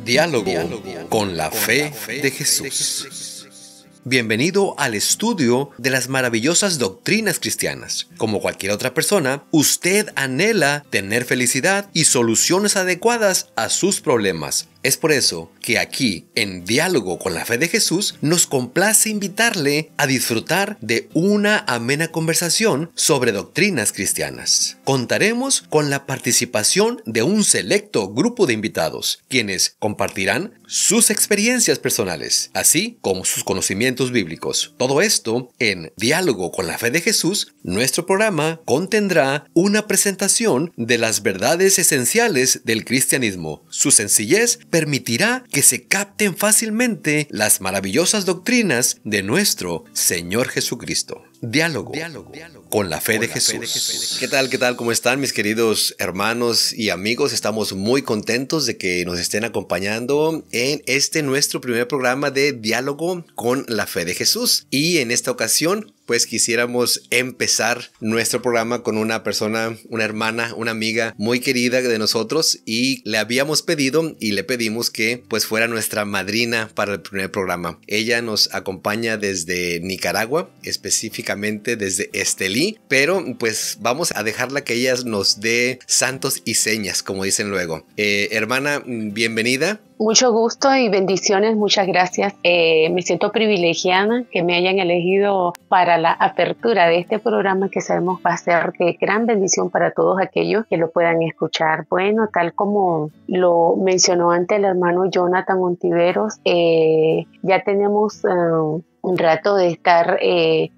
Diálogo con la fe de Jesús. Bienvenido al estudio de las maravillosas doctrinas cristianas. Como cualquier otra persona, usted anhela tener felicidad y soluciones adecuadas a sus problemas. Es por eso que aquí, en Diálogo con la Fe de Jesús, nos complace invitarle a disfrutar de una amena conversación sobre doctrinas cristianas. Contaremos con la participación de un selecto grupo de invitados, quienes compartirán sus experiencias personales, así como sus conocimientos bíblicos. Todo esto en Diálogo con la Fe de Jesús. Nuestro programa contendrá una presentación de las verdades esenciales del cristianismo. Su sencillez permitirá que se capten fácilmente las maravillosas doctrinas de nuestro Señor Jesucristo. Diálogo con la Fe de Jesús. ¿Qué tal? ¿Cómo están mis queridos hermanos y amigos? Estamos muy contentos de que nos estén acompañando en este nuestro primer programa de Diálogo con la Fe de Jesús. Y en esta ocasión, pues quisiéramos empezar nuestro programa con una persona, una hermana, una amiga muy querida de nosotros, y le habíamos pedido y le pedimos que pues fuera nuestra madrina para el primer programa. Ella nos acompaña desde Nicaragua, específicamente desde Estelí, pero pues vamos a dejarla que ella nos dé santos y señas, como dicen luego. Hermana, bienvenida. Mucho gusto y bendiciones, muchas gracias. Me siento privilegiada que me hayan elegido para la apertura de este programa, que sabemos va a ser de gran bendición para todos aquellos que lo puedan escuchar. Bueno, tal como lo mencionó antes el hermano Jonathan Ontiveros, ya tenemos un rato de estar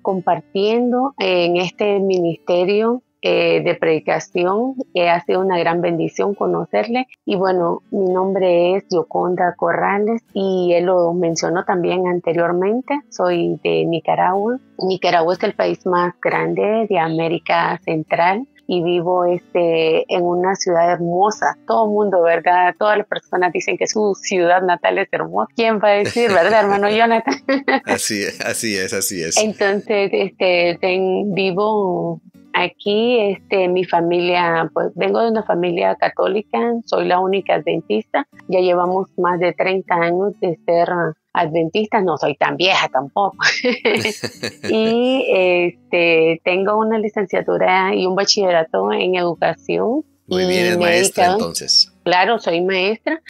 compartiendo en este ministerio de predicación. Ha sido una gran bendición conocerle. Y bueno, mi nombre es Yoconda Corrales y él lo mencionó también anteriormente. Soy de Nicaragua. Nicaragua es el país más grande de América Central y vivo en una ciudad hermosa. Todo el mundo, ¿verdad? Todas las personas dicen que su ciudad natal es hermosa. ¿Quién va a decir, verdad, hermano Jonathan? Así es. Entonces, vivo aquí, mi familia, pues vengo de una familia católica, soy la única adventista. Ya llevamos más de 30 años de ser adventista, no soy tan vieja tampoco. Y tengo una licenciatura y un bachillerato en educación. Muy bien, es maestra entonces. Claro, soy maestra.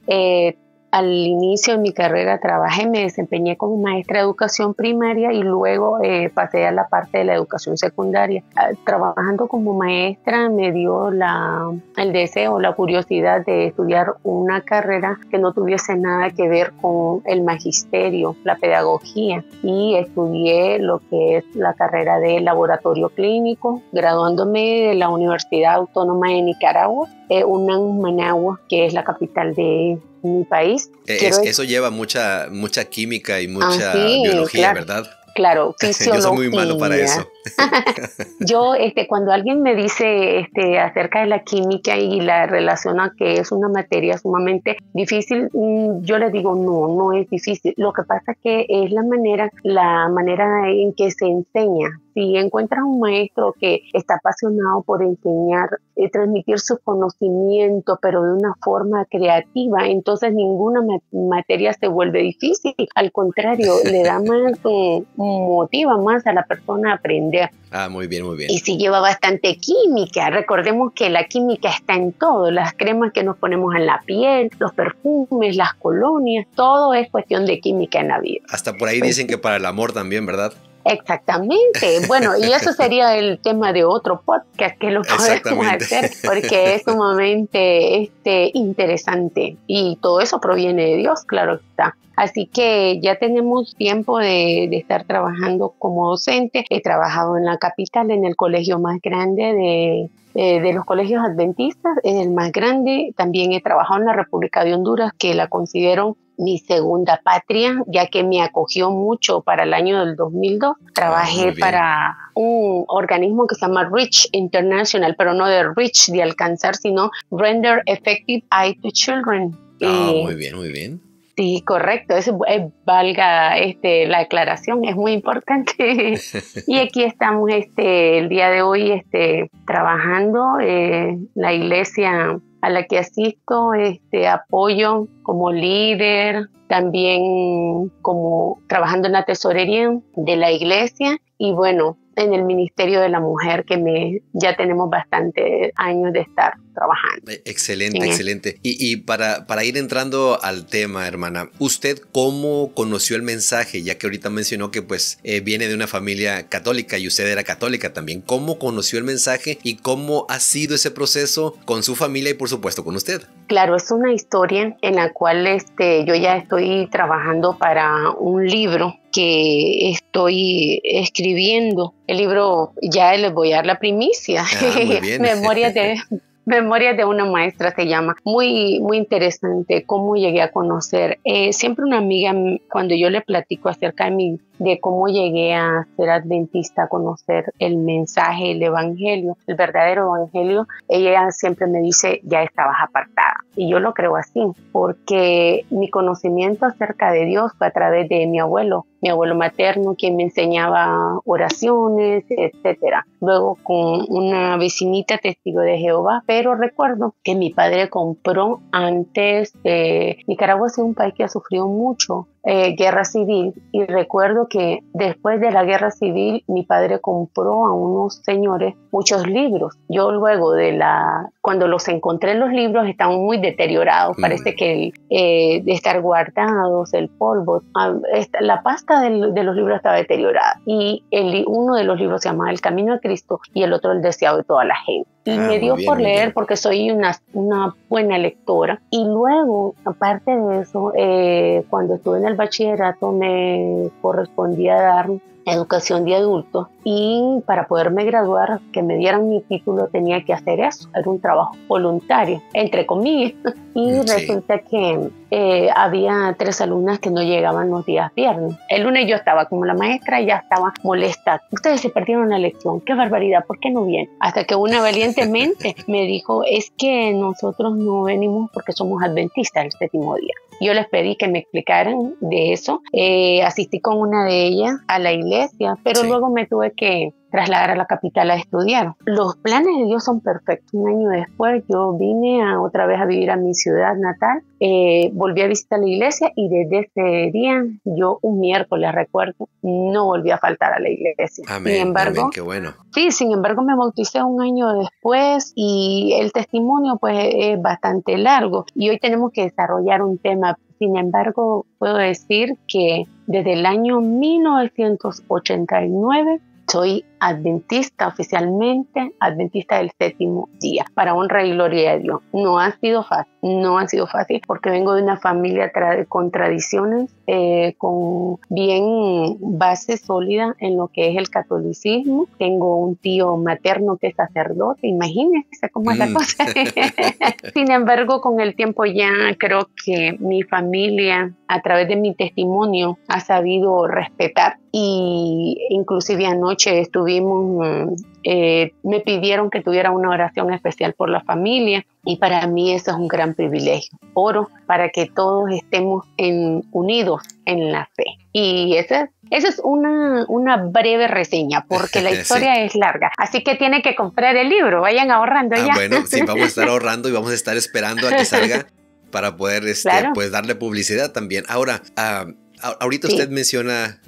Al inicio de mi carrera me desempeñé como maestra de educación primaria y luego pasé a la parte de la educación secundaria. Trabajando como maestra me dio el deseo, la curiosidad de estudiar una carrera que no tuviese nada que ver con el magisterio, la pedagogía, y estudié lo que es la carrera de laboratorio clínico, graduándome de la Universidad Autónoma de Nicaragua, UNAM Managua, que es la capital de mi país. Eso lleva mucha química y mucha biología, claro, ¿verdad? Claro, fisiología. Yo soy muy malo para eso. Yo, cuando alguien me dice acerca de la química y la relaciona que es una materia sumamente difícil, yo le digo no es difícil. Lo que pasa que es la manera en que se enseña. Si encuentras un maestro que está apasionado por enseñar, transmitir su conocimiento, pero de una forma creativa, entonces ninguna materia se vuelve difícil. Al contrario, le da más, motiva más a la persona a aprender. Muy bien. Y sí lleva bastante química. Recordemos que la química está en todo. Las cremas que nos ponemos en la piel, los perfumes, las colonias, todo es cuestión de química en la vida. Hasta por ahí dicen que para el amor también, ¿verdad? Exactamente. Bueno, y eso sería el tema de otro podcast que lo podemos hacer, porque es sumamente interesante y todo eso proviene de Dios, claro está. Así que ya tenemos tiempo de estar trabajando como docente. He trabajado en la capital, en el colegio más grande de los colegios adventistas, es el más grande. También he trabajado en la República de Honduras, que la considero mi segunda patria, ya que me acogió mucho para el año del 2002. Trabajé para un organismo que se llama REACH International, pero no de REACH, de alcanzar, sino Render Effective Aid to Children. Muy bien. Sí, correcto. Valga la aclaración, es muy importante. Y aquí estamos el día de hoy trabajando. La iglesia a la que asisto, apoyo como líder, también como trabajando en la tesorería de la iglesia y bueno, en el Ministerio de la Mujer, que ya tenemos bastantes años de estar trabajando. Excelente, excelente. Y para ir entrando al tema, hermana, ¿usted cómo conoció el mensaje? Ya que ahorita mencionó que pues viene de una familia católica y usted era católica también. ¿Cómo conoció el mensaje y cómo ha sido ese proceso con su familia y por supuesto con usted? Claro, es una historia en la cual yo ya estoy trabajando para un libro que estoy escribiendo. El libro, ya les voy a dar la primicia. Muy bien. Memorias de una maestra se llama. Muy, muy interesante cómo llegué a conocer. Siempre una amiga, cuando yo le platico acerca de cómo llegué a ser adventista, a conocer el mensaje, el evangelio, el verdadero evangelio, ella siempre me dice, ya estabas apartada. Y yo lo creo así, porque mi conocimiento acerca de Dios fue a través de mi abuelo materno, quien me enseñaba oraciones, etcétera. Luego con una vecinita testigo de Jehová, pero recuerdo que mi padre compró antes. Nicaragua es un país que ha sufrido mucho guerra civil, y recuerdo que después de la guerra civil mi padre compró a unos señores muchos libros. Yo luego cuando los encontré, los libros estaban muy deteriorados, parece que de estar guardados, el polvo, la pasta de los libros estaba deteriorada, y uno de los libros se llamaba El Camino de Cristo y el otro El Deseado de toda la gente. Y me dio por leer porque soy una buena lectora. Y luego, aparte de eso, cuando estuve en el bachillerato me correspondía dar educación de adultos, y para poderme graduar, que me dieran mi título, tenía que hacer eso. Era un trabajo voluntario, entre comillas. Y resulta que había 3 alumnas que no llegaban los días viernes. El lunes yo estaba como la maestra, ya estaba molesta. Ustedes se perdieron la lección, qué barbaridad, ¿por qué no vienen? Hasta que una valientemente me dijo, es que nosotros no venimos porque somos adventistas el 7º día. Yo les pedí que me explicaran de eso. Asistí con una de ellas a la iglesia, pero luego me tuve que trasladar a la capital a estudiar. Los planes de Dios son perfectos. Un año después yo vine otra vez a vivir a mi ciudad natal, volví a visitar la iglesia, y desde ese día, yo un miércoles, recuerdo, no volví a faltar a la iglesia. Amén, sin embargo, amén, qué bueno. Sí, sin embargo me bauticé un año después, y el testimonio pues es bastante largo, y hoy tenemos que desarrollar un tema. Sin embargo, puedo decir que desde el año 1989 soy adventista, oficialmente adventista del 7º día, para honra y gloria de Dios. No ha sido fácil, porque vengo de una familia con tradiciones, con bien base sólida en lo que es el catolicismo. Tengo un tío materno que es sacerdote, imagínense cómo es la cosa. Sin embargo, con el tiempo ya creo que mi familia, a través de mi testimonio, ha sabido respetar, y inclusive anoche me pidieron que tuviera una oración especial por la familia, y para mí eso es un gran privilegio. Oro para que todos estemos unidos en la fe. Y esa es una breve reseña, porque la historia es larga. Así que tienen que comprar el libro, vayan ahorrando ya. Bueno, sí, vamos a estar ahorrando y vamos a estar esperando a que salga para poder pues darle publicidad también. Ahora, ahorita usted menciona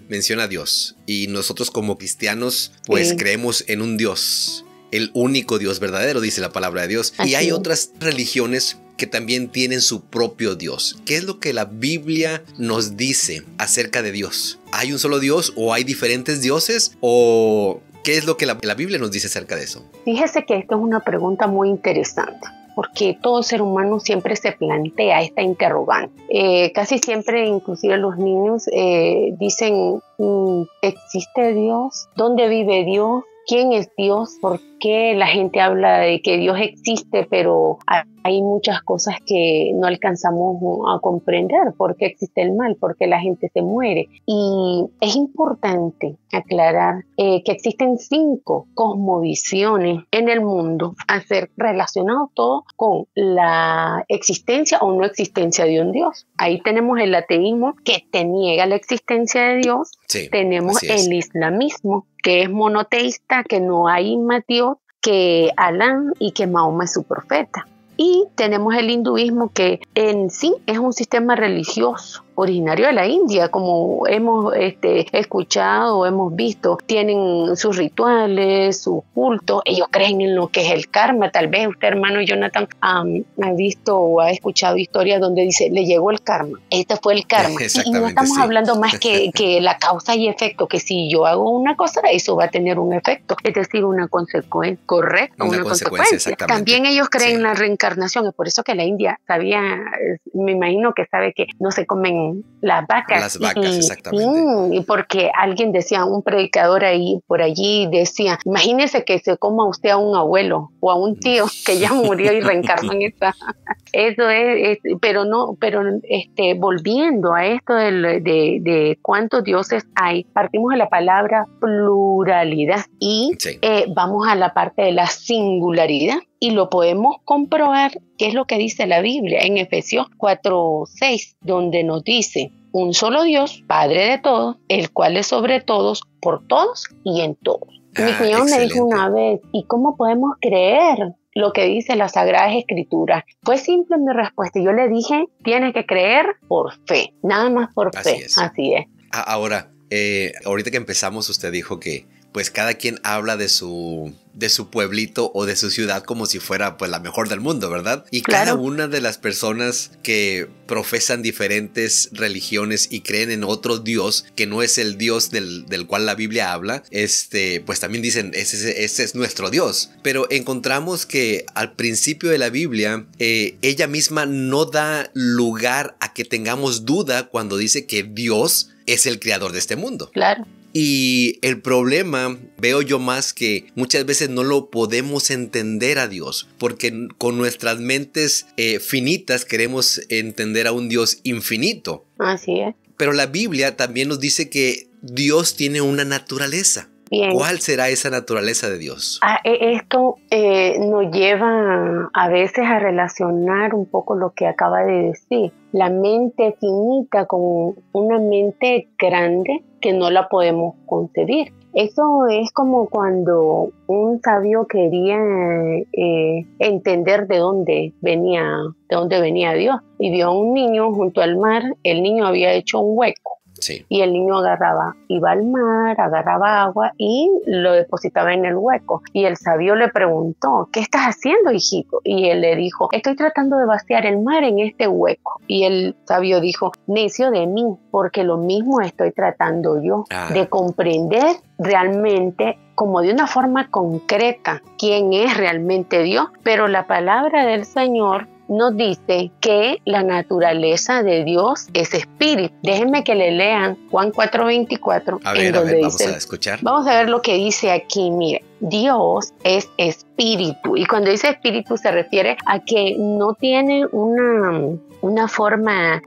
a Dios, y nosotros como cristianos pues creemos en un Dios, el único Dios verdadero, dice la palabra de Dios. Y hay otras religiones que también tienen su propio Dios. ¿Qué es lo que la Biblia nos dice acerca de Dios? ¿Hay un solo Dios o hay diferentes dioses? ¿O qué es lo que la Biblia nos dice acerca de eso? Fíjese que esta es una pregunta muy interesante, porque todo ser humano siempre se plantea esta interrogante. Casi siempre, inclusive los niños, dicen, ¿existe Dios? ¿Dónde vive Dios? ¿Quién es Dios? ¿Por qué la gente habla de que Dios existe, pero hay muchas cosas que no alcanzamos a comprender? ¿Por qué existe el mal? ¿Por qué la gente se muere? Y es importante aclarar que existen 5 cosmovisiones en el mundo, relacionado todo con la existencia o no existencia de un Dios. Ahí tenemos el ateísmo, que te niega la existencia de Dios. Tenemos el islamismo, que es monoteísta, que no hay más Dios que Alá y que Mahoma es su profeta. Y tenemos el hinduismo, que en sí es un sistema religioso originario de la India, como hemos escuchado o hemos visto. Tienen sus rituales, sus cultos. Ellos creen en lo que es el karma. Tal vez usted, hermano Jonathan, ha visto o ha escuchado historias donde dice, le llegó el karma. Este fue el karma. Y no estamos hablando más que la causa y efecto, que si yo hago una cosa, eso va a tener un efecto, es decir, una consecuencia, correcto, una consecuencia. También ellos creen en la reencarnación. Es por eso que la India sabía, me imagino que sabe que no se comen las vacas. Las vacas, exactamente. Y porque alguien decía, un predicador ahí por allí decía, imagínese que se coma usted a un abuelo o a un tío que ya murió y reencarnó en esa. Eso es, pero volviendo a esto de cuántos dioses hay, partimos de la palabra pluralidad y vamos a la parte de la singularidad. Y lo podemos comprobar, qué es lo que dice la Biblia en Efesios 4:6, donde nos dice, un solo Dios, Padre de todos, el cual es sobre todos, por todos y en todos. Mi cuñado me dijo una vez, ¿y cómo podemos creer lo que dice las Sagradas Escrituras? Fue simple mi respuesta. Yo le dije, tienes que creer por fe, nada más por fe. Así es. Ahora, ahorita que empezamos, usted dijo que pues cada quien habla de su pueblito o de su ciudad como si fuera pues la mejor del mundo, ¿verdad? Y cada una de las personas que profesan diferentes religiones y creen en otro Dios que no es el Dios del cual la Biblia habla, pues también dicen, ese es nuestro Dios. Pero encontramos que al principio de la Biblia, ella misma no da lugar a que tengamos duda cuando dice que Dios es el creador de este mundo. Claro. Y el problema veo yo más que muchas veces no lo podemos entender a Dios porque con nuestras mentes finitas queremos entender a un Dios infinito. Así es. Pero la Biblia también nos dice que Dios tiene una naturaleza. Bien. ¿Cuál será esa naturaleza de Dios? Esto nos lleva a veces a relacionar un poco lo que acaba de decir. La mente finita con una mente grande que no la podemos concebir. Eso es como cuando un sabio quería entender de dónde venía Dios. Y vio a un niño junto al mar. El niño había hecho un hueco. Sí. Y el niño iba al mar, agarraba agua y lo depositaba en el hueco. Y el sabio le preguntó, ¿qué estás haciendo, hijito? Y él le dijo, estoy tratando de vaciar el mar en este hueco. Y el sabio dijo, necio de mí, porque lo mismo estoy tratando yo, de comprender realmente como de una forma concreta quién es realmente Dios. Pero la palabra del Señor nos dice que la naturaleza de Dios es espíritu. Déjenme que le lean Juan 4:24. Vamos a escuchar. Vamos a ver lo que dice aquí. Mire, Dios es espíritu. Y cuando dice espíritu se refiere a que no tiene una forma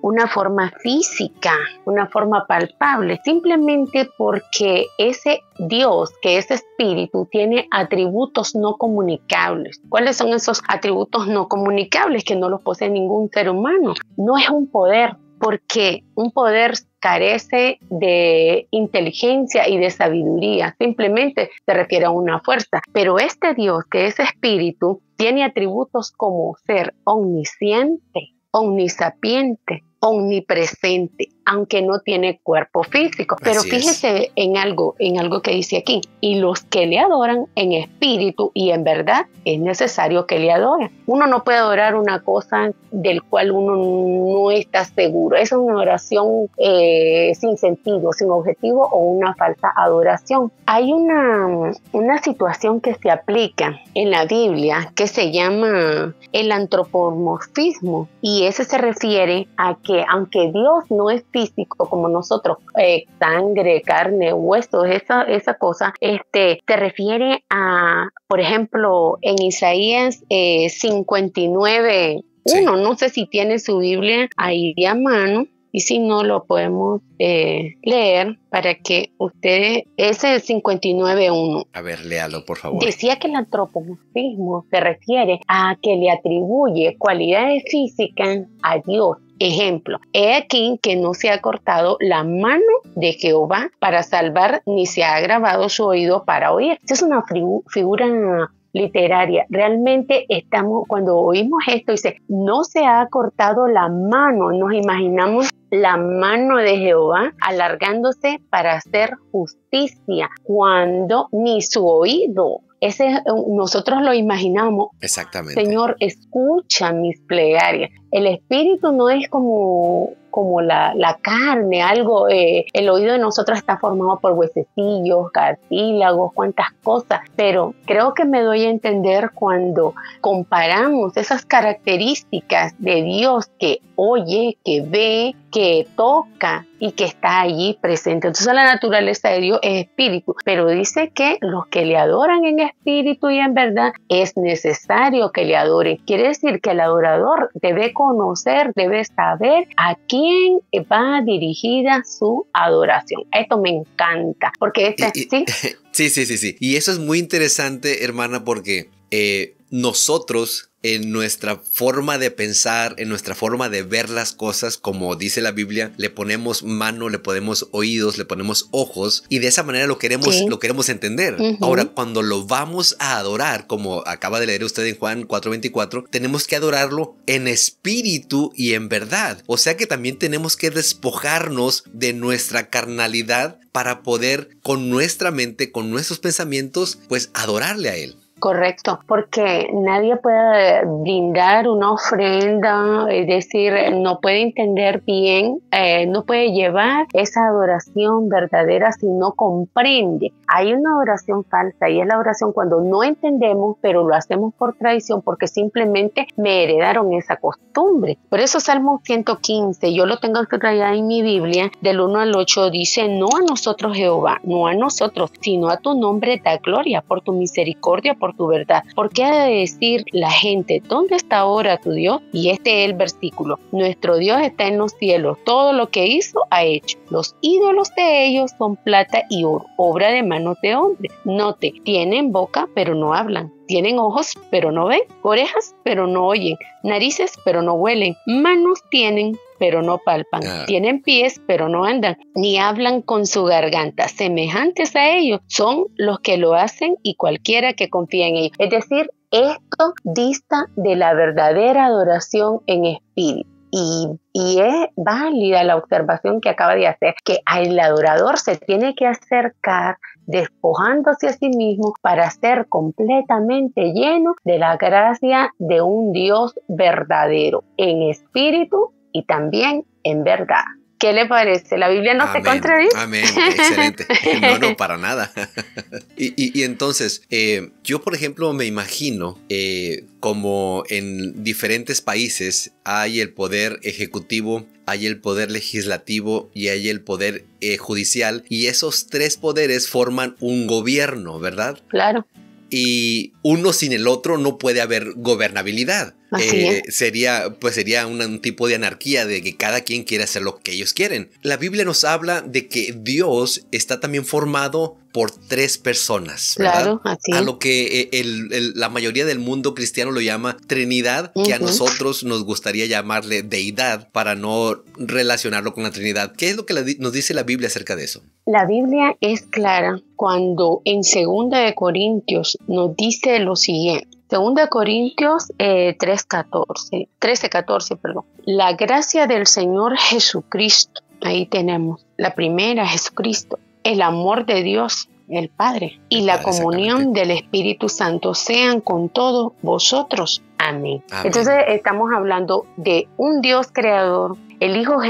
física, una forma palpable, simplemente porque ese Dios, que es espíritu, tiene atributos no comunicables. ¿Cuáles son esos atributos no comunicables que no los posee ningún ser humano? No es un poder, porque un poder carece de inteligencia y de sabiduría, simplemente se refiere a una fuerza. Pero este Dios, que es espíritu, tiene atributos como ser omnisciente, omnisapiente, omnipresente, aunque no tiene cuerpo físico. Pero fíjese en algo que dice aquí, y los que le adoran en espíritu y en verdad, es necesario que le adoren. Uno no puede adorar una cosa del cual uno no está seguro. Es una oración sin sentido, sin objetivo o una falsa adoración. Hay una situación que se aplica en la Biblia que se llama el antropomorfismo, y ese se refiere a que aunque Dios no es físico como nosotros, sangre, carne, huesos, esa cosa, se refiere a, por ejemplo, en Isaías 59:1, no sé si tiene su Biblia ahí a mano, y si no lo podemos leer para que ustedes, ese es 59:1. A ver, léalo, por favor. Decía que el antropomorfismo se refiere a que le atribuye cualidades físicas a Dios. Ejemplo, he aquí que no se ha cortado la mano de Jehová para salvar, ni se ha agravado su oído para oír. Esa es una figura literaria. Realmente cuando oímos esto, dice, no se ha cortado la mano, nos imaginamos la mano de Jehová alargándose para hacer justicia, cuando ni su oído. Nosotros lo imaginamos. Exactamente. Señor, escucha mis plegarias. El espíritu no es como la carne, algo, el oído de nosotros está formado por huesecillos, cartílagos, cuantas cosas, pero creo que me doy a entender cuando comparamos esas características de Dios que oye, que ve, que toca y que está allí presente. Entonces la naturaleza de Dios es espíritu, pero dice que los que le adoran en espíritu y en verdad es necesario que le adoren. Quiere decir que el adorador debe conocer, debe saber a quién va dirigida su adoración. Esto me encanta, porque Sí. Y eso es muy interesante, hermana, porque nosotros, en nuestra forma de pensar, en nuestra forma de ver las cosas, como dice la Biblia, le ponemos mano, le ponemos oídos, le ponemos ojos, y de esa manera lo queremos entender. Ahora, cuando lo vamos a adorar, como acaba de leer usted en Juan 4:24, tenemos que adorarlo en espíritu y en verdad. O sea que también tenemos que despojarnos de nuestra carnalidad para poder, con nuestra mente, con nuestros pensamientos, pues adorarle a Él. Correcto, porque nadie puede brindar una ofrenda, es decir, no puede entender bien, no puede llevar esa adoración verdadera si no comprende. Hay una adoración falsa y es la oración cuando no entendemos, pero lo hacemos por tradición porque simplemente me heredaron esa costumbre. Por eso Salmo 115, yo lo tengo subrayado en mi Biblia, del 1 al 8, dice, no a nosotros Jehová, no a nosotros, sino a tu nombre da gloria, por tu misericordia, por tu verdad. ¿Por qué ha de decir la gente, ¿dónde está ahora tu Dios? Y este es el versículo, nuestro Dios está en los cielos, todo lo que hizo ha hecho. Los ídolos de ellos son plata y oro, obra de manos de hombre. Note, tienen boca pero no hablan. Tienen ojos, pero no ven, orejas, pero no oyen, narices, pero no huelen, manos tienen, pero no palpan, tienen pies, pero no andan, ni hablan con su garganta. Semejantes a ellos son los que lo hacen y cualquiera que confía en ellos. Es decir, esto dista de la verdadera adoración en espíritu. Y es válida la observación que acaba de hacer, que el adorador se tiene que acercar despojándose a sí mismo para ser completamente lleno de la gracia de un Dios verdadero, en espíritu y también en verdad. ¿Qué le parece? ¿La Biblia no se contradice? Amén, excelente. No, para nada. Y entonces, yo por ejemplo me imagino como en diferentes países hay el poder ejecutivo, hay el poder legislativo y hay el poder judicial, y esos tres poderes forman un gobierno, ¿verdad? Claro. Y uno sin el otro no puede haber gobernabilidad. Sería un tipo de anarquía, de que cada quien quiere hacer lo que ellos quieren. La Biblia nos habla de que Dios está también formado por tres personas, ¿verdad? Claro, así es. A lo que la mayoría del mundo cristiano lo llama Trinidad, que a nosotros nos gustaría llamarle deidad para no relacionarlo con la Trinidad. ¿Qué es lo que nos dice la Biblia acerca de eso? La Biblia es clara cuando en 2 de Corintios nos dice lo siguiente. 2 Corintios 13:14, perdón. La gracia del Señor Jesucristo, ahí tenemos la primera, Jesucristo, el amor de Dios, el Padre, y la comunión del Espíritu Santo sean con todos vosotros. Amén. Entonces estamos hablando de un Dios creador, el Hijo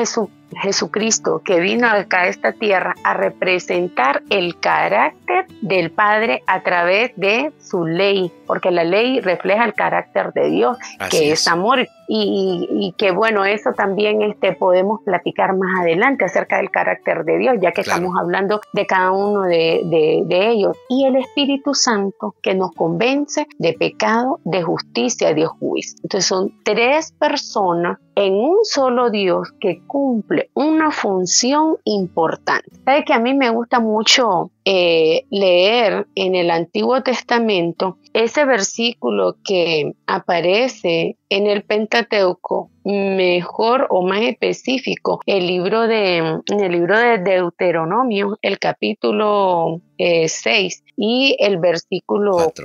Jesucristo, que vino acá a esta tierra a representar el carácter del Padre a través de su ley, porque la ley refleja el carácter de Dios, que es amor, y que bueno, eso también podemos platicar más adelante acerca del carácter de Dios, ya que estamos hablando de cada uno de ellos, y el Espíritu Santo, que nos convence de pecado, de justicia, de juicio. Entonces son tres personas en un solo Dios que cumple una función importante. ¿Sabe que a mí me gusta mucho leer en el Antiguo Testamento ese versículo que aparece en el Pentateuco, mejor o más específico, en el libro de Deuteronomio, el capítulo 6 y el versículo 4.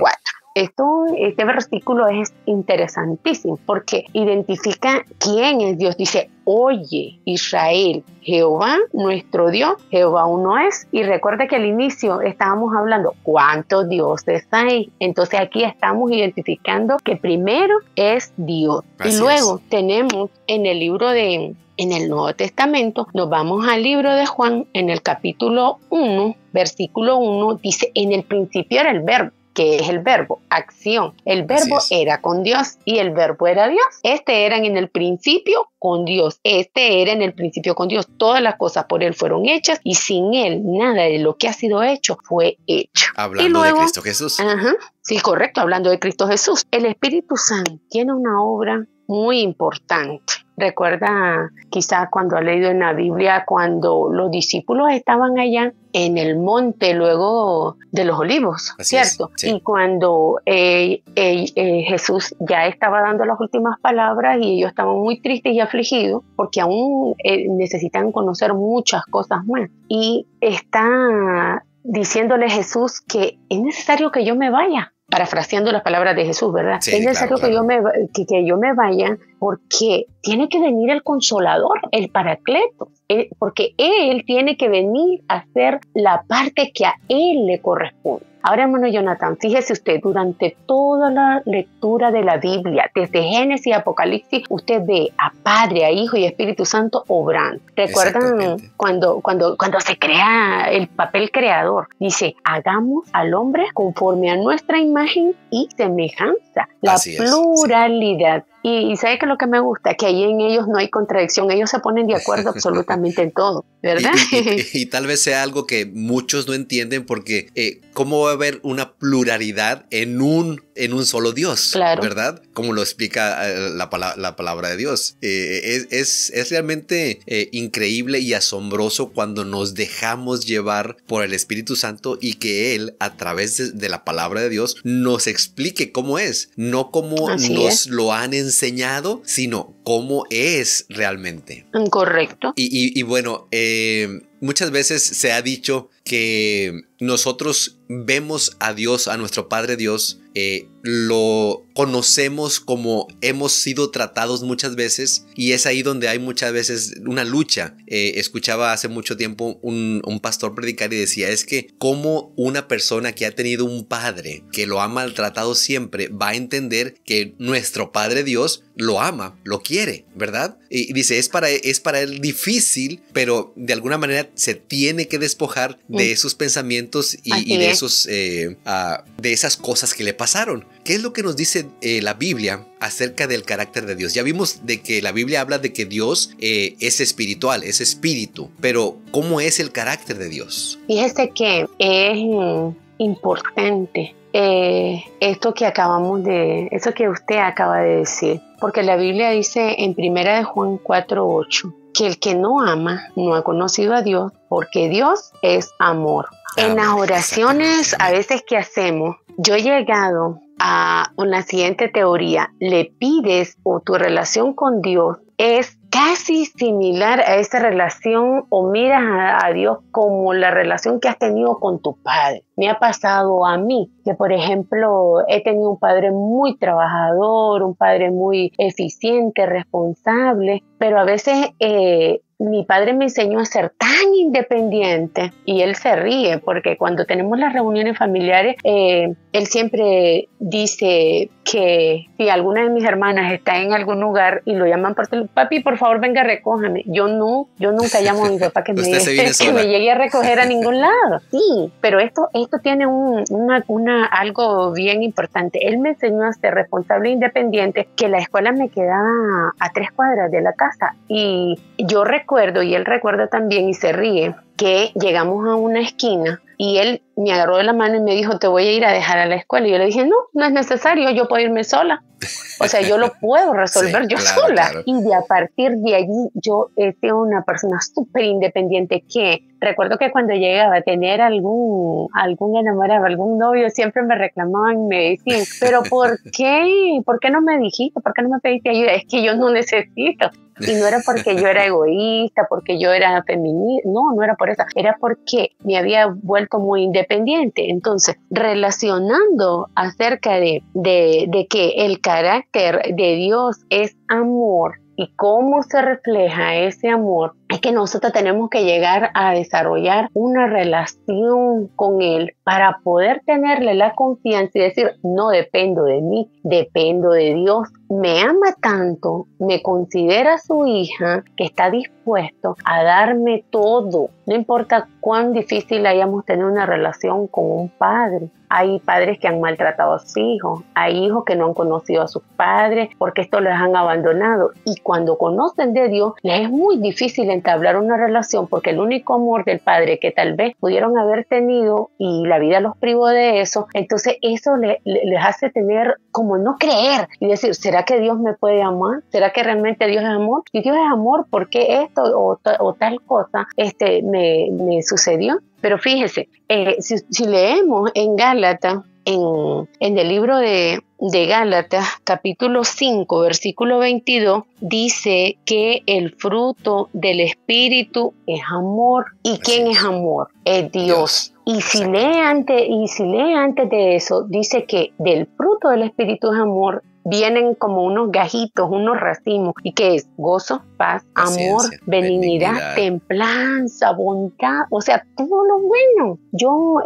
Este versículo es interesantísimo porque identifica quién es Dios. Dice, oye Israel, Jehová nuestro Dios, Jehová uno es. Y recuerda que al inicio estábamos hablando cuántos dioses hay. Entonces aquí estamos identificando que primero es Dios. Así y luego tenemos en el Nuevo Testamento, nos vamos al libro de Juan, en el capítulo 1, versículo 1, dice, en el principio era el verbo. ¿Qué es el verbo? Acción. El verbo era con Dios y el verbo era Dios. Eran en el principio con Dios. Era en el principio con Dios. Todas las cosas por Él fueron hechas y sin Él nada de lo que ha sido hecho fue hecho. Hablando y luego, de Cristo Jesús. Sí, correcto, hablando de Cristo Jesús. El Espíritu Santo tiene una obra muy importante. Recuerda quizás cuando ha leído en la Biblia cuando los discípulos estaban allá en el monte luego de los olivos, Así ¿cierto? Sí. Y cuando Jesús ya estaba dando las últimas palabras y ellos estaban muy tristes y afligidos porque aún necesitan conocer muchas cosas más. Y está diciéndole Jesús que es necesario que yo me vaya. Parafraseando las palabras de Jesús, ¿verdad? Sí, es necesario claro. que yo me vaya porque tiene que venir el Consolador, el Paracleto, porque Él tiene que venir a hacer la parte que a Él le corresponde. Ahora, hermano Jonathan, fíjese usted, durante toda la lectura de la Biblia, desde Génesis a Apocalipsis, usted ve a Padre, a Hijo y Espíritu Santo obrando. ¿Recuerdan cuando se crea el papel creador? Dice, hagamos al hombre conforme a nuestra imagen y semejanza. La pluralidad. Y ¿sabe qué es lo que me gusta? Que ahí en ellos no hay contradicción, ellos se ponen de acuerdo absolutamente en todo, ¿verdad? Y tal vez sea algo que muchos no entienden porque ¿cómo va a haber una pluralidad en un solo Dios? Claro. ¿Verdad? Como lo explica la palabra de Dios. Es realmente increíble y asombroso cuando nos dejamos llevar por el Espíritu Santo y que Él, a través de la palabra de Dios, nos explique cómo es, no cómo nos lo han enseñado, sino cómo es realmente. Correcto. Y bueno, muchas veces se ha dicho que nosotros vemos a Dios, a nuestro Padre Dios, lo conocemos como hemos sido tratados muchas veces y es ahí donde hay muchas veces una lucha. Escuchaba hace mucho tiempo un pastor predicar y decía, es que como una persona que ha tenido un padre que lo ha maltratado siempre va a entender que nuestro Padre Dios lo ama, lo quiere, ¿verdad? Y dice, es para él difícil, pero de alguna manera se tiene que despojar de esos pensamientos y de esas cosas que le pasaron. ¿Qué es lo que nos dice la Biblia acerca del carácter de Dios? Ya vimos de que la Biblia habla de que Dios es espiritual, es espíritu, pero ¿cómo es el carácter de Dios? Fíjese que es importante eso que usted acaba de decir, porque la Biblia dice en 1 de Juan 4:8 que el que no ama no ha conocido a Dios, porque Dios es amor. En las oraciones a veces que hacemos, yo he llegado a una siguiente teoría: le pides o tu relación con Dios es casi similar a esa relación o miras a Dios como la relación que has tenido con tu padre. Me ha pasado a mí que, por ejemplo, he tenido un padre muy trabajador, un padre muy eficiente, responsable, pero a veces mi padre me enseñó a ser tan independiente y él se ríe porque cuando tenemos las reuniones familiares, él siempre dice que si alguna de mis hermanas está en algún lugar y lo llaman por teléfono, papi, por favor, venga, recójame. Yo nunca llamo a mi papá que me llegue a recoger a ningún lado. Sí, pero esto tiene algo bien importante. Él me enseñó a ser responsable e independiente, que la escuela me quedaba a 3 cuadras de la casa. Y yo recuerdo, y él recuerda también y se ríe, que llegamos a una esquina y él me agarró de la mano y me dijo, te voy a ir a dejar a la escuela. Y yo le dije, no es necesario, yo puedo irme sola. O sea, yo lo puedo resolver sola. Claro. Y a partir de allí yo he sido una persona súper independiente que recuerdo que cuando llegaba a tener algún enamorado, algún novio, siempre me reclamaban y me decían, pero ¿por qué? ¿Por qué no me dijiste? ¿Por qué no me pediste ayuda? Es que yo no necesito. Y no era porque yo era egoísta, porque yo era feminista, no era por eso, era porque me había vuelto como independiente. Entonces, relacionando acerca de que el carácter de Dios es amor y cómo se refleja ese amor, es que nosotros tenemos que llegar a desarrollar una relación con Él para poder tenerle la confianza y decir, no dependo de mí, dependo de Dios. Me ama tanto, me considera su hija, que está dispuesto a darme todo. No importa cuán difícil hayamos tenido una relación con un padre. Hay padres que han maltratado a sus hijos, hay hijos que no han conocido a sus padres porque estos les han abandonado. Y cuando conocen de Dios, les es muy difícil entablar una relación porque el único amor del padre que tal vez pudieron haber tenido y la vida los privó de eso, entonces eso les hace tener como no creer y decir, ¿será que Dios me puede amar? ¿Será que realmente Dios es amor? Si Dios es amor, ¿por qué esto o tal cosa me sucedió? Pero fíjese, si leemos en Gálatas, en el libro de Gálatas, capítulo 5, versículo 22, dice que el fruto del Espíritu es amor. ¿Y quién es amor? Es Dios. Y si lee antes de eso, dice que del fruto del Espíritu es amor, vienen como unos gajitos, unos racimos. ¿Y qué es? Gozo, paz, amor, benignidad, templanza, bondad, o sea, todo lo bueno. Yo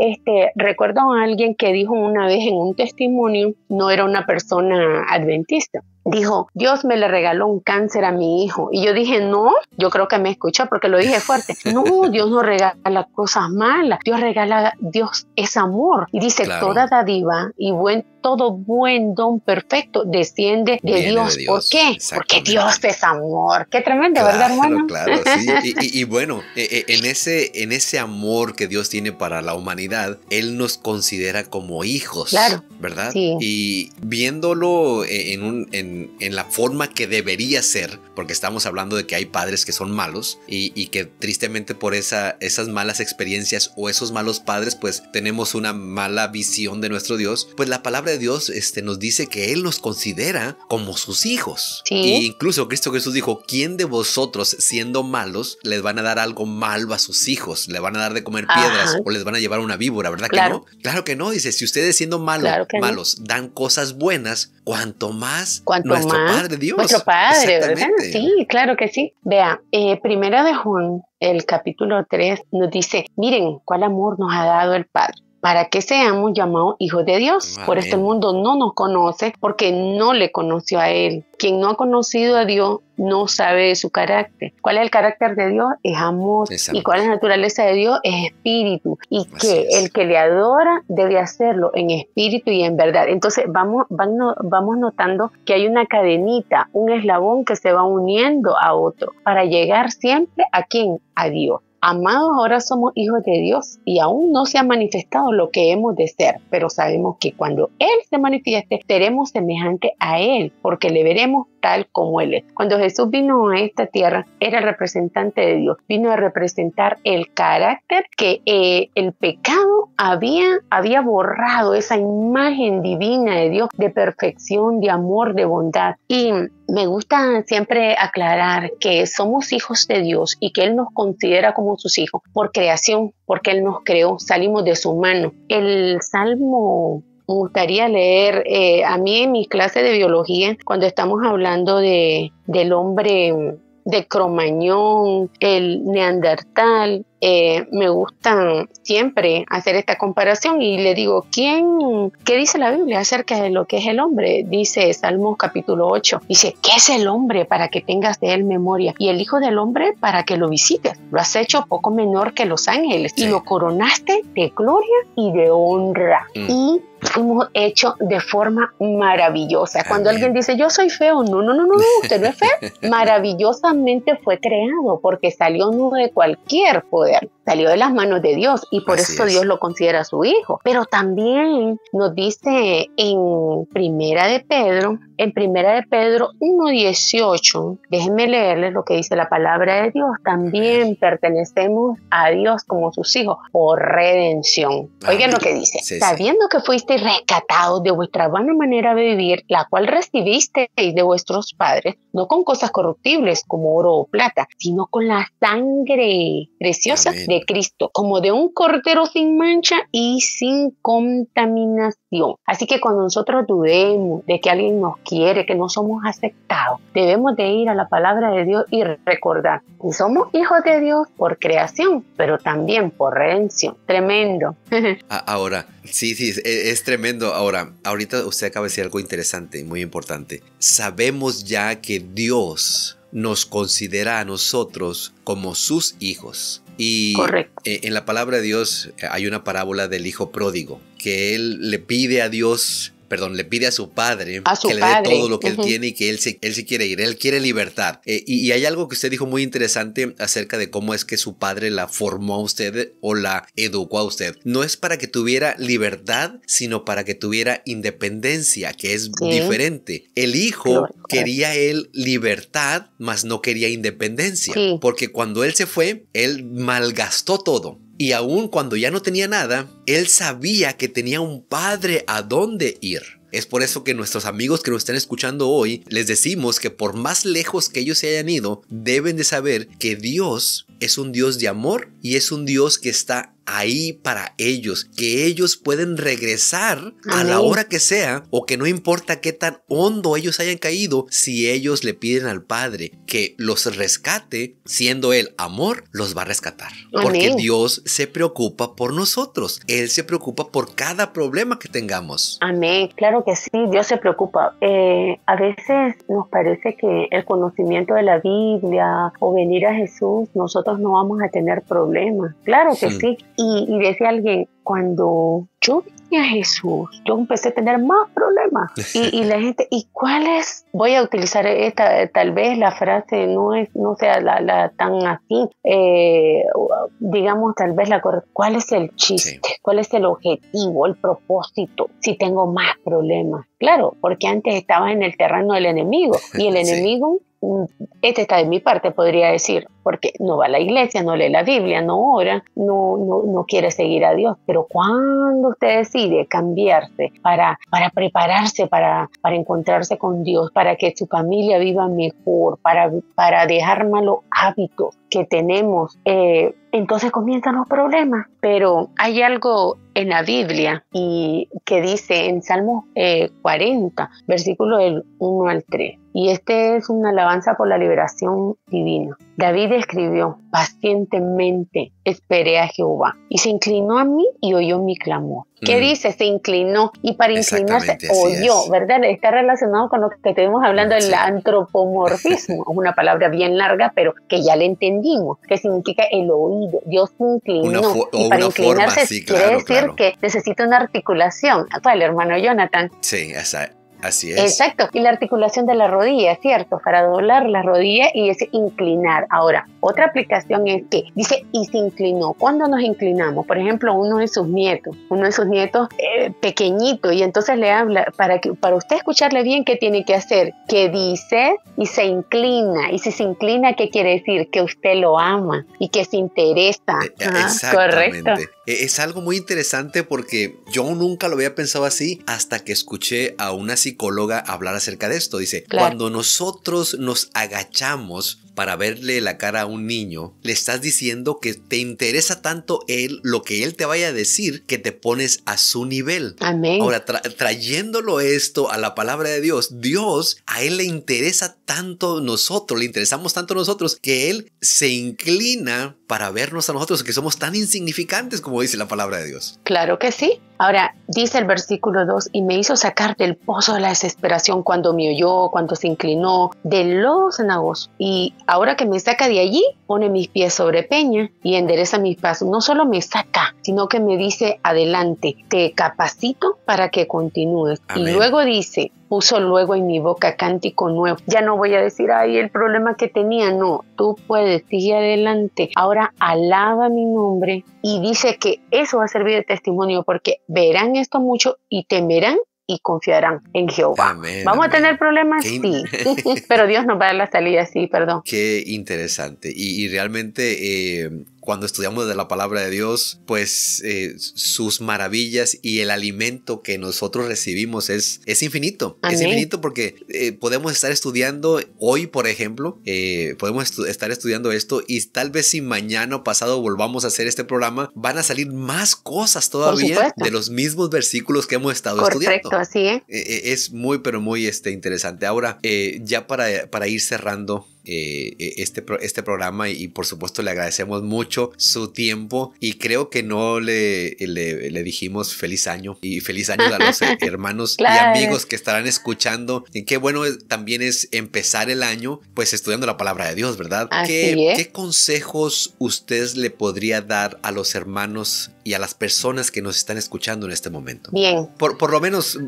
recuerdo a alguien que dijo una vez en un testimonio, no era una persona adventista, dijo, Dios me le regaló un cáncer a mi hijo. Y yo dije, no, yo creo que me escuchó porque lo dije fuerte. No, Dios no regala cosas malas. Dios es amor. Y dice, claro, toda dádiva y todo buen don perfecto desciende de Dios. ¿Por qué? Porque Dios es amor. Qué tremendo, claro, ¿verdad, hermano? Claro, sí. Y bueno, en ese amor que Dios tiene para la humanidad, Él nos considera como hijos, claro, ¿verdad? Sí. Y viéndolo en la forma que debería ser, porque estamos hablando de que hay padres que son malos y que tristemente por esas malas experiencias o esos malos padres, pues tenemos una mala visión de nuestro Dios, pues la palabra de Dios nos dice que Él nos considera como sus hijos. Sí. E incluso Cristo Jesús dijo, ¿quién de vosotros siendo malos les van a dar algo malo a sus hijos? ¿Le van a dar de comer piedras o les van a llevar una víbora? ¿Verdad claro. que no? Claro que no, dice, si ustedes siendo malos dan cosas buenas, cuanto más nuestro Padre Dios. Nuestro Padre, ¿verdad? Sí, claro que sí. Vea, Primera de Juan, el capítulo 3, nos dice, miren cuál amor nos ha dado el Padre, para que seamos llamados hijos de Dios. Amén. Por esto el mundo no nos conoce, porque no le conoció a Él. Quien no ha conocido a Dios no sabe de su carácter. ¿Cuál es el carácter de Dios? Es amor. ¿Y cuál es la naturaleza de Dios? Es espíritu. Y que el que le adora debe hacerlo en espíritu y en verdad. Entonces vamos notando que hay una cadenita, un eslabón que se va uniendo a otro para llegar siempre ¿a quién? A Dios. Amados, ahora somos hijos de Dios y aún no se ha manifestado lo que hemos de ser, pero sabemos que cuando Él se manifieste, seremos semejantes a Él, porque le veremos tal como Él es. Cuando Jesús vino a esta tierra, era el representante de Dios, vino a representar el carácter que el pecado había borrado, esa imagen divina de Dios, de perfección, de amor, de bondad. Y me gusta siempre aclarar que somos hijos de Dios y que Él nos considera como sus hijos por creación, porque Él nos creó, salimos de su mano. El Salmo, me gustaría leer, a mí en mis clases de biología, cuando estamos hablando del hombre de Cromañón, el Neandertal, me gusta siempre hacer esta comparación y le digo, ¿qué dice la Biblia acerca de lo que es el hombre? Dice Salmos capítulo 8, dice, ¿qué es el hombre para que tengas de él memoria? Y el Hijo del Hombre para que lo visites. Lo has hecho poco menor que los ángeles y lo coronaste de gloria y de honra. Y fuimos hechos de forma maravillosa. Cuando alguien dice, yo soy feo, no, usted no es feo. Maravillosamente fue creado porque salió no de cualquier poder, salió de las manos de Dios y por eso Dios lo considera su hijo. Pero también nos dice en Primera de Pedro 1:18, déjenme leerles lo que dice la palabra de Dios. También pertenecemos a Dios como sus hijos por redención. Oigan lo que dice. Sabiendo que fuisteis rescatados de vuestra vana manera de vivir, la cual recibisteis de vuestros padres, no con cosas corruptibles como oro o plata, sino con la sangre preciosa Amén. de Cristo, como de un cordero sin mancha y sin contaminación. Así que cuando nosotros dudemos de que alguien nos quiere, que no somos aceptados, debemos de ir a la palabra de Dios y recordar que somos hijos de Dios por creación, pero también por redención. Tremendo. Ahora, sí, es tremendo. Ahorita usted acaba de decir algo interesante, muy importante. Sabemos ya que Dios nos considera a nosotros como sus hijos. Y Correcto. En la palabra de Dios hay una parábola del hijo pródigo, que él le pide a su padre que le dé todo lo que él tiene y que él se quiere ir, él quiere libertad. Y hay algo que usted dijo muy interesante acerca de cómo es que su padre la formó a usted o la educó a usted. No es para que tuviera libertad, sino para que tuviera independencia, que es diferente. El hijo quería él libertad, mas no quería independencia, porque cuando él se fue, él malgastó todo. Y aún cuando ya no tenía nada, él sabía que tenía un padre a dónde ir. Es por eso que nuestros amigos que nos están escuchando hoy, les decimos que por más lejos que ellos se hayan ido, deben de saber que Dios es un Dios de amor y es un Dios que está ahí para ellos, que ellos pueden regresar a la hora que sea, o que no importa qué tan hondo ellos hayan caído, si ellos le piden al Padre que los rescate, siendo Él amor, los va a rescatar. Porque Dios se preocupa por nosotros. Él se preocupa por cada problema que tengamos. Amén. Claro que sí, Dios se preocupa. A veces nos parece que el conocimiento de la Biblia o venir a Jesús, nosotros no vamos a tener problemas. Claro que sí. Y decía alguien, cuando yo vine a Jesús, yo empecé a tener más problemas. Y la gente, ¿y cuál es? Voy a utilizar esta, tal vez la frase no sea la tan así, digamos tal vez la correcta. ¿Cuál es el chiste? Sí. ¿Cuál es el objetivo, el propósito? Si tengo más problemas. Claro, porque antes estaba en el terreno del enemigo y el enemigo... Este está de mi parte, podría decir, porque no va a la iglesia, no lee la Biblia, no ora, no quiere seguir a Dios. Pero cuando usted decide cambiarse para prepararse, para encontrarse con Dios, para que su familia viva mejor, para dejar malos hábitos que tenemos, entonces comienzan los problemas. Pero hay algo en la Biblia y que dice en Salmos 40, versículo del 1 al 3. Y este es una alabanza por la liberación divina. David escribió, pacientemente esperé a Jehová y se inclinó a mí y oyó mi clamor. ¿Qué dice? Se inclinó, y para inclinarse oyó, ¿verdad? Está relacionado con lo que estuvimos hablando del antropomorfismo, una palabra bien larga, pero que ya le entendimos, que significa el oído. Dios se inclinó, y para inclinarse quiere decir que necesita una articulación. ¿Cuál, hermano Jonathan? Sí, así es. Exacto, y la articulación de la rodilla, ¿cierto? Para doblar la rodilla y ese inclinar. Ahora, otra aplicación es que dice, y se inclinó. ¿Cuándo nos inclinamos? Por ejemplo, uno de sus nietos pequeñito, y entonces le habla, para usted escucharle bien, ¿qué tiene que hacer? Que dice, y se inclina. Y si se inclina, ¿qué quiere decir? Que usted lo ama y que se interesa. Exactamente. Correcto. Es algo muy interesante porque yo nunca lo había pensado así hasta que escuché a una psicóloga hablar acerca de esto. Dice, cuando nosotros nos agachamos para verle la cara a un niño, le estás diciendo que te interesa tanto lo que él te vaya a decir, que te pones a su nivel. Amén. Ahora, trayéndolo esto a la palabra de Dios, a él le interesa tanto nosotros, le interesamos tanto nosotros, que él se inclina para vernos a nosotros, que somos tan insignificantes como dice la palabra de Dios. Claro que sí. Ahora, dice el versículo 2, y me hizo sacar del pozo de la desesperación cuando me oyó, cuando se inclinó, de lodo cenagoso. Y ahora que me saca de allí, pone mis pies sobre peña y endereza mis pasos. No solo me saca, sino que me dice, adelante, te capacito para que continúes. Amén. Y luego dice, puso luego en mi boca cántico nuevo. Ya no voy a decir, ay, el problema que tenía. No, tú puedes, sigue adelante. Ahora alaba mi nombre. Y dice que eso va a servir de testimonio, porque verán esto mucho y temerán y confiarán en Jehová. Amén, ¿Vamos a tener problemas? Sí. Pero Dios nos va a dar la salida, sí, perdón. Qué interesante. Y realmente cuando estudiamos de la palabra de Dios, pues sus maravillas y el alimento que nosotros recibimos es infinito. Amén. Es infinito porque podemos estar estudiando hoy, por ejemplo, podemos estar estudiando esto y tal vez si mañana o pasado volvamos a hacer este programa, van a salir más cosas todavía de los mismos versículos que hemos estado estudiando. Correcto, así es. Es muy, pero muy interesante. Ahora, ya para ir cerrando este programa y por supuesto le agradecemos mucho su tiempo y creo que no le dijimos feliz año y feliz año a los hermanos y amigos que estarán escuchando. Y qué bueno también es empezar el año pues estudiando la palabra de Dios, ¿verdad? ¿Qué consejos usted le podría dar a los hermanos y a las personas que nos están escuchando en este momento? Bien. Por lo menos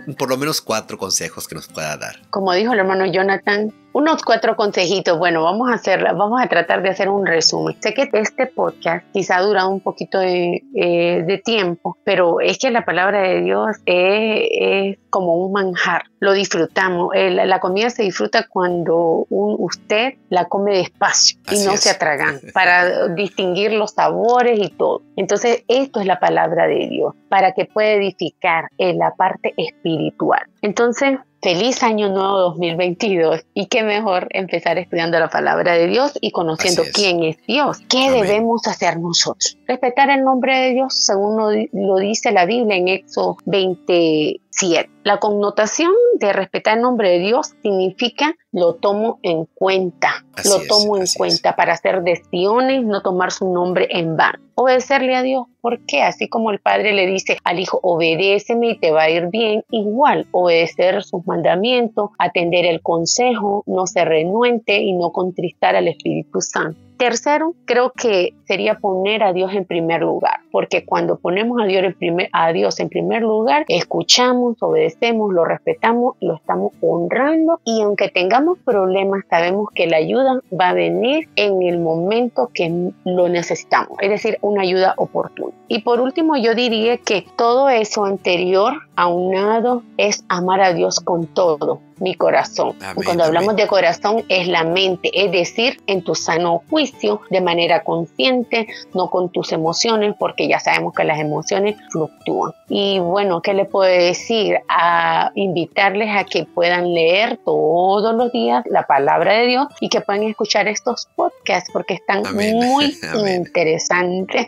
4 consejos que nos pueda dar. Como dijo el hermano Jonathan, unos 4 consejitos. Bueno, vamos a tratar de hacer un resumen. Sé que este podcast quizá ha durado un poquito de tiempo, pero es que la palabra de Dios es como un manjar. Lo disfrutamos. La comida se disfruta cuando usted la come despacio y no se atraganta para distinguir los sabores y todo. Entonces, esto es la palabra de Dios para que pueda edificar en la parte espiritual. Entonces, feliz año nuevo 2022 y qué mejor empezar estudiando la palabra de Dios y conociendo quién es Dios. ¿Qué debemos hacer nosotros? Respetar el nombre de Dios según lo dice la Biblia en Éxodo 27. La connotación de respetar el nombre de Dios significa lo tomo en cuenta. Lo tomo en cuenta para hacer decisiones, no tomar su nombre en vano. Obedecerle a Dios. ¿Por qué? Así como el padre le dice al hijo, obedéceme y te va a ir bien. Igual, obedecer sus mandamientos, atender el consejo, no ser renuente y no contristar al Espíritu Santo. Tercero, creo que sería poner a Dios en primer lugar, porque cuando ponemos a Dios en primer lugar, escuchamos, obedecemos, lo respetamos, lo estamos honrando y aunque tengamos problemas, sabemos que la ayuda va a venir en el momento que lo necesitamos, es decir, una ayuda oportuna. Y por último, yo diría que todo eso anterior, aunado, es amar a Dios con todo mi corazón. Amén, cuando hablamos de corazón es la mente, es decir, en tu sano juicio, de manera consciente, no con tus emociones, porque ya sabemos que las emociones fluctúan. Y bueno, ¿qué le puedo decir? A invitarles a que puedan leer todos los días la palabra de Dios y que puedan escuchar estos podcasts porque están muy interesantes.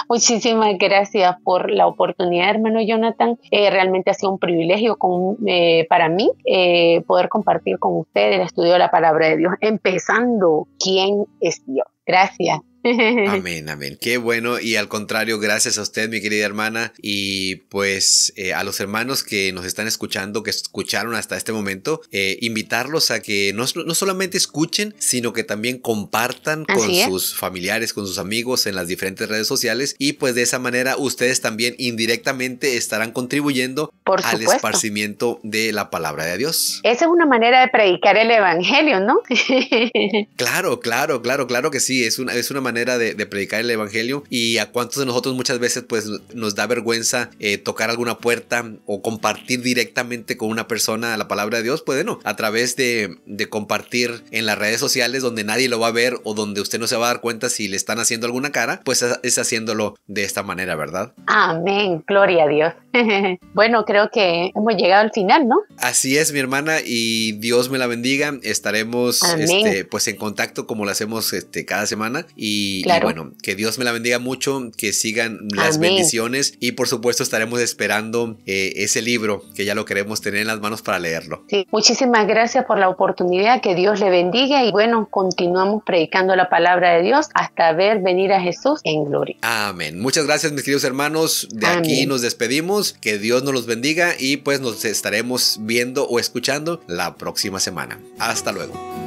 Muchísimas gracias por la oportunidad, hermano Jonathan. Realmente ha sido un privilegio para mí poder compartir con usted el estudio de la palabra de Dios, empezando quién es Dios. Gracias. Amén, amén. Qué bueno y al contrario, gracias a usted, mi querida hermana, y pues a los hermanos que nos están escuchando, que escucharon hasta este momento, invitarlos a que no solamente escuchen, sino que también compartan con sus familiares, con sus amigos en las diferentes redes sociales y pues de esa manera ustedes también indirectamente estarán contribuyendo al esparcimiento de la palabra de Dios. Esa es una manera de predicar el evangelio, ¿no? Claro que sí, es una manera de predicar el evangelio. Y a cuántos de nosotros muchas veces pues nos da vergüenza tocar alguna puerta o compartir directamente con una persona la palabra de Dios. Pues bueno, a través de compartir en las redes sociales donde nadie lo va a ver o donde usted no se va a dar cuenta si le están haciendo alguna cara, pues es haciéndolo de esta manera, ¿verdad? Amén, gloria a Dios. Bueno, creo que hemos llegado al final, ¿no? Así es, mi hermana, y Dios me la bendiga. Estaremos pues en contacto como lo hacemos cada semana y bueno, que Dios me la bendiga mucho, que sigan las bendiciones y por supuesto estaremos esperando ese libro que ya lo queremos tener en las manos para leerlo. Sí, muchísimas gracias por la oportunidad, que Dios le bendiga y bueno, continuamos predicando la palabra de Dios hasta ver venir a Jesús en gloria. Amén. Muchas gracias, mis queridos hermanos. De aquí nos despedimos. Que Dios nos los bendiga y pues nos estaremos viendo o escuchando la próxima semana. Hasta luego.